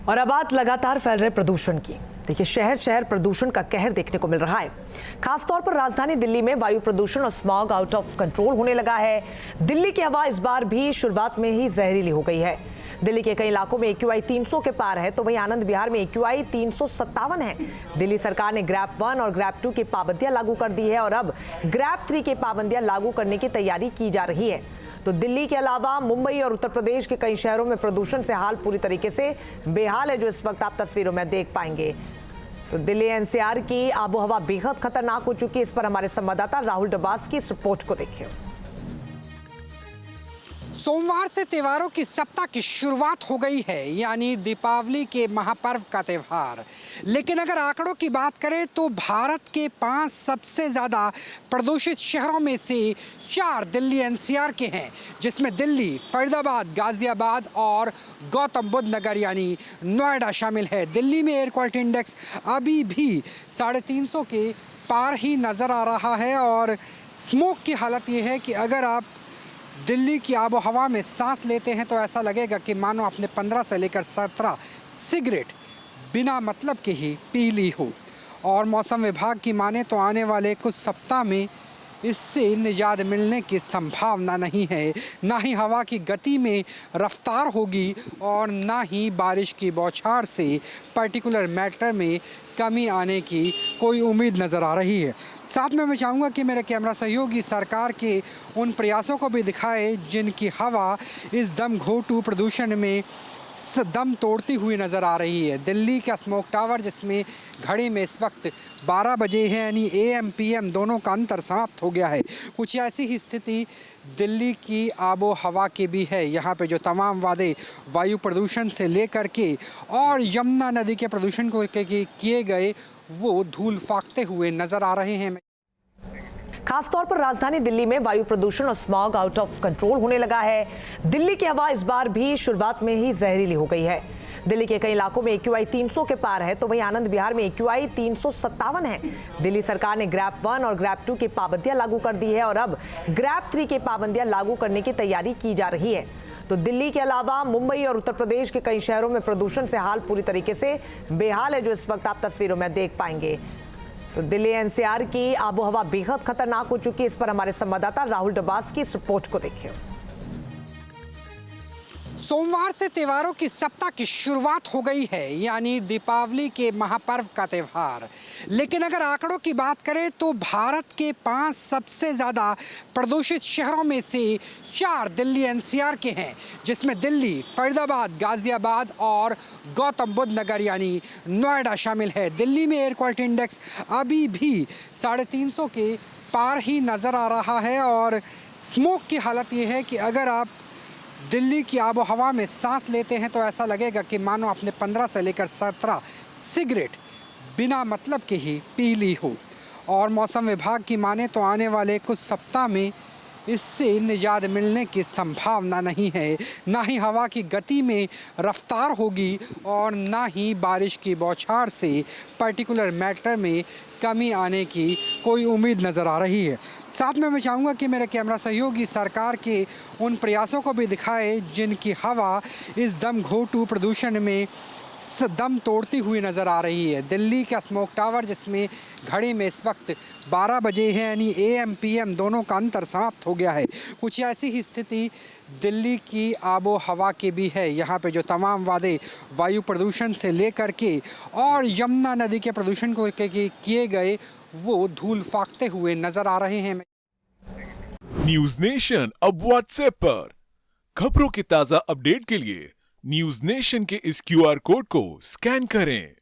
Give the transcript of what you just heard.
और अब बात लगातार फैल रहे प्रदूषण की। देखिए, शहर शहर प्रदूषण का कहर देखने को मिल रहा है। खासतौर पर राजधानी दिल्ली में वायु प्रदूषण और स्मॉग आउट ऑफ कंट्रोल होने लगा है। दिल्ली की हवा इस बार भी शुरुआत में ही जहरीली हो गई है। दिल्ली के कई इलाकों में AQI 300 के पार है, तो वहीं आनंद विहार में AQI 357 है। दिल्ली सरकार ने ग्रैप 1 और ग्रैप 2 की पाबंदियां लागू कर दी है और अब ग्रैप 3 की पाबंदियां लागू करने की तैयारी की जा रही है। तो दिल्ली के अलावा मुंबई और उत्तर प्रदेश के कई शहरों में प्रदूषण से हाल पूरी तरीके से बेहाल है, जो इस वक्त आप तस्वीरों में देख पाएंगे। तो दिल्ली NCR की आबोहवा बेहद खतरनाक हो चुकी है। इस पर हमारे संवाददाता राहुल डबास की इस रिपोर्ट को देखिए। सोमवार से त्योहारों की सप्ताह की शुरुआत हो गई है, यानी दीपावली के महापर्व का त्योहार। लेकिन अगर आंकड़ों की बात करें तो भारत के 5 सबसे ज़्यादा प्रदूषित शहरों में से 4 दिल्ली NCR के हैं, जिसमें दिल्ली, फरीदाबाद, गाजियाबाद और गौतम बुद्ध नगर यानी नोएडा शामिल है। दिल्ली में एयर क्वालिटी इंडेक्स अभी भी 350 के पार ही नज़र आ रहा है और स्मोक की हालत ये है कि अगर आप दिल्ली की आबो हवा में सांस लेते हैं तो ऐसा लगेगा कि मानो आपने 15 से लेकर 17 सिगरेट बिना मतलब के ही पी ली हो। और मौसम विभाग की माने तो आने वाले कुछ सप्ताह में इससे निजात मिलने की संभावना नहीं है। ना ही हवा की गति में रफ्तार होगी और ना ही बारिश की बौछार से पर्टिकुलर मैटर में कमी आने की कोई उम्मीद नज़र आ रही है। साथ में मैं चाहूँगा कि मेरे कैमरा सहयोगी सरकार के उन प्रयासों को भी दिखाए जिनकी हवा इस दमघोटू प्रदूषण में दम तोड़ती हुई नज़र आ रही है। दिल्ली का स्मोक टावर, जिसमें घड़ी में इस वक्त 12 बजे है, यानी AM PM दोनों का अंतर समाप्त हो गया है। कुछ ऐसी ही स्थिति दिल्ली की आबो हवा की भी है। यहाँ पे जो तमाम वादे वायु प्रदूषण से लेकर के और यमुना नदी के प्रदूषण को किए गए, वो धूल फाकते हुए नज़र आ रहे हैं। खासतौर पर राजधानी दिल्ली में वायु प्रदूषण और स्मॉग आउट ऑफ कंट्रोल होने लगा है। दिल्ली की हवा इस बार भी शुरुआत में ही जहरीली हो गई है। दिल्ली के कई इलाकों में AQI 300 के पार है, तो वहीं आनंद विहार में AQI 357 है। दिल्ली सरकार ने ग्रैप 1 और ग्रैप 2 की पाबंदियां लागू कर दी है और अब ग्रैप 3 की पाबंदियां लागू करने की तैयारी की जा रही है। तो दिल्ली के अलावा मुंबई और उत्तर प्रदेश के कई शहरों में प्रदूषण से हाल पूरी तरीके से बेहाल है, जो इस वक्त आप तस्वीरों में देख पाएंगे। तो दिल्ली NCR की आबोहवा बेहद खतरनाक हो चुकी है। इस पर हमारे संवाददाता राहुल डबास की इस रिपोर्ट को देखिए। सोमवार से त्योहारों की सप्ताह की शुरुआत हो गई है, यानी दीपावली के महापर्व का त्योहार। लेकिन अगर आंकड़ों की बात करें तो भारत के 5 सबसे ज़्यादा प्रदूषित शहरों में से 4 दिल्ली NCR के हैं, जिसमें दिल्ली, फरीदाबाद, गाजियाबाद और गौतम बुद्ध नगर यानी नोएडा शामिल है। दिल्ली में एयर क्वालिटी इंडेक्स अभी भी 350 के पार ही नज़र आ रहा है और स्मोक की हालत ये है कि अगर आप दिल्ली की आबो हवा में सांस लेते हैं तो ऐसा लगेगा कि मानो आपने 15 से लेकर 17 सिगरेट बिना मतलब के ही पी ली हो। और मौसम विभाग की माने तो आने वाले कुछ सप्ताह में इससे निजात मिलने की संभावना नहीं है। ना ही हवा की गति में रफ्तार होगी और ना ही बारिश की बौछार से पर्टिकुलर मैटर में कमी आने की कोई उम्मीद नज़र आ रही है। साथ में मैं चाहूँगा कि मेरे कैमरा सहयोगी सरकार के उन प्रयासों को भी दिखाए जिनकी हवा इस दमघोटू प्रदूषण में दम तोड़ती हुई नज़र आ रही है। दिल्ली का स्मोक टावर, जिसमें घड़ी में इस वक्त 12 बजे है, यानी AM PM दोनों का अंतर समाप्त हो गया है। कुछ ऐसी ही स्थिति दिल्ली की आबो हवा की भी है। यहाँ पे जो तमाम वादे वायु प्रदूषण से लेकर के और यमुना नदी के प्रदूषण को किए गए, वो धूल फाकते हुए नज़र आ रहे हैं। न्यूज नेशन अब WhatsApp पर खबरों की ताज़ा अपडेट के लिए न्यूज नेशन के इस QR कोड को स्कैन करें।